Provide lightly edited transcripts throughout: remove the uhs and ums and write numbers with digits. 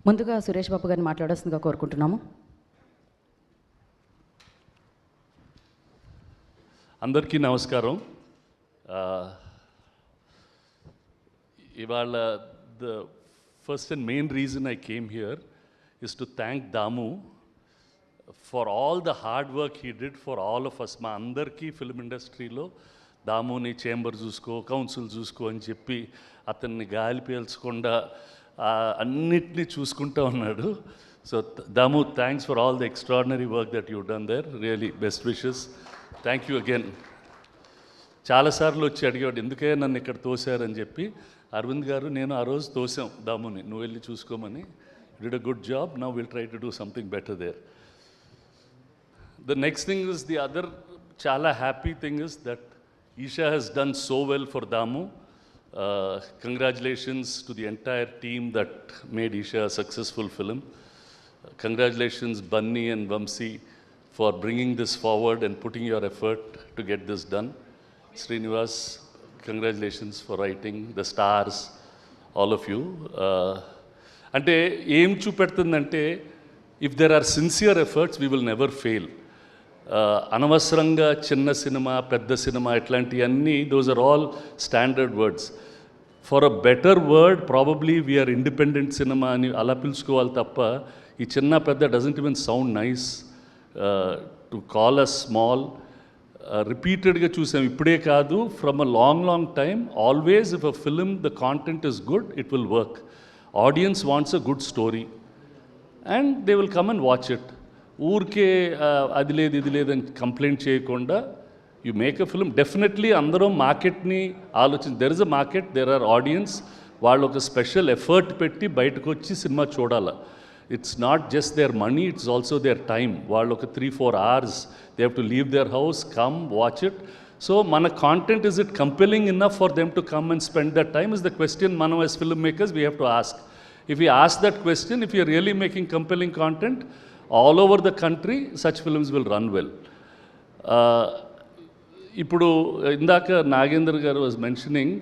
ముందుగా సురేష్ బాబు గారిని మాట్లాడాల్సిందిగా కోరుకుంటున్నాము. అందరికీ నమస్కారం. ఇవాళ the first and main reason I came here is to thank Damu for all the hard work he did for all of us. మా అందరికీ ఫిల్మ్ ఇండస్ట్రీలో దాముని చేంబర్ చూసుకో, కౌన్సిల్ చూసుకో అని చెప్పి అతన్ని గాలి పీల్చకుండా అన్నిటినీ చూసుకుంటూ ఉన్నాడు. So Damu, thanks for all the extraordinary work that you done there. Really best wishes. Thank you again. చాలాసార్లు వచ్చి అడిగాడు ఎందుకే నన్ను ఇక్కడ తోశారని చెప్పి. అరవింద్ గారు నేను ఆ రోజు తోసాం దాముని, నువ్వు వెళ్ళి చూసుకోమని. Did a good job. Now will try to do something better there. The next thing is the other చాలా happy thing is that Isha has done so well for Damu. Congratulations to the entire team that made Isha a successful film. Congratulations Bunny and Vamsi for bringing this forward and putting your effort to get this done. Srinivas, congratulations for writing, the stars, all of you. Ante em chupetundante, if there are sincere efforts, we will never fail. అనవసరంగా చిన్న cinema పెద్ద cinema ఇట్లాంటివన్నీ those are all standard words. For a better word probably we are independent cinema అని అలా పిలుచుకోవాలి తప్ప ఈ చిన్న పెద్ద doesn't even sound nice to call a small. రిపీటెడ్గా చూసాం, ఇప్పుడే కాదు, from a long time. Always if a film the content is good it will work. Audience wants a good story and they will come and watch it. ఊరికే అది లేదు ఇది లేదని complaint చేయకుండా you make a film. Definitely అందరూ మార్కెట్ని ఆలోచించి, there is a market, there are audience. వాళ్ళు ఒక స్పెషల్ ఎఫర్ట్ పెట్టి బయటకు వచ్చి సినిమా చూడాలి. It's not just their money, it's also their time. వాళ్ళు ఒక 3-4 hours they have to leave their house, come watch it. So మన content is it compelling enough for them to come and spend that time is the question మనం as film makers we have to ask. If you ask that question, if you are really making compelling content all over the country, such films will run well. ఇప్పుడు ఇందాక నాగేంద్ర గారు was mentioning,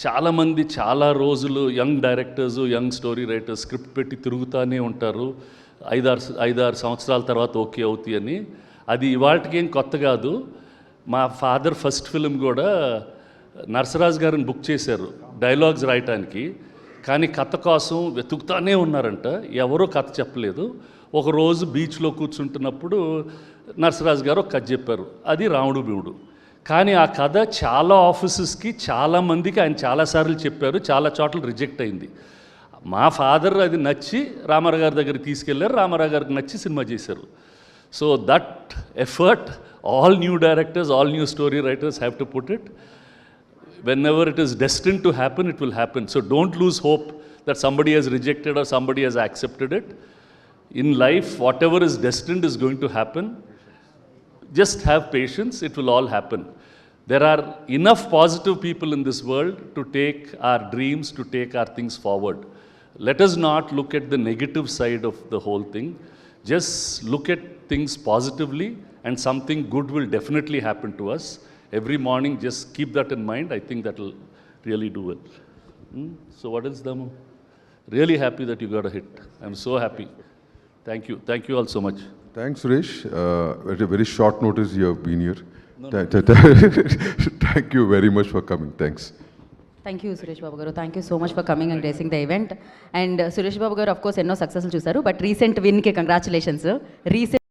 చాలామంది చాలా రోజులు young directors, young story writers script పెట్టి తిరుగుతూనే ఉంటారు. 5-6 సంవత్సరాల తర్వాత ఓకే అవుతాయి అని. అది ఇవాళకి ఏం కొత్త కాదు. మా ఫాదర్ ఫస్ట్ ఫిల్మ్ కూడా నరసరాజు గారిని బుక్ చేశారు డైలాగ్స్ రాయటానికి. కానీ కథ కోసం వెతుకుతానే ఉన్నారంట, ఎవరో కథ చెప్పలేదు. ఒకరోజు బీచ్లో కూర్చుంటున్నప్పుడు నరసరాజు గారు ఒక కథ చెప్పారు, అది రాముడు భీముడు. కానీ ఆ కథ చాలా ఆఫీసెస్కి చాలామందికి ఆయన చాలాసార్లు చెప్పారు, చాలా చోట్ల రిజెక్ట్ అయింది. మా ఫాదర్ అది నచ్చి రామారావు గారి దగ్గరికి తీసుకెళ్లారు, రామారావు గారికి నచ్చి సినిమా చేశారు. So that effort all new directors, all new story writers have to put it. whenever it is destined to happen, it will happen. So don't lose hope that somebody has rejected or somebody has accepted it. In life, whatever is destined is going to happen. Just have patience, it will all happen. There are enough positive people in this world to take our dreams, to take our things forward. Let us not look at the negative side of the whole thing. Just look at things positively and something good will definitely happen to us. Every morning, just keep that in mind. I think that will really do it. So what else, Damu? Really happy that you got a hit. I'm so happy. Thank you. Thank you all so much. Thanks, Suresh. At a very short notice, you have been here. Thank you very much for coming. Thanks. Thank you, Suresh Babu garu. Thank you so much for coming and gracing the event. And Suresh Babu garu, of course, enno successful chusaru, but recent win ke congratulations. Recent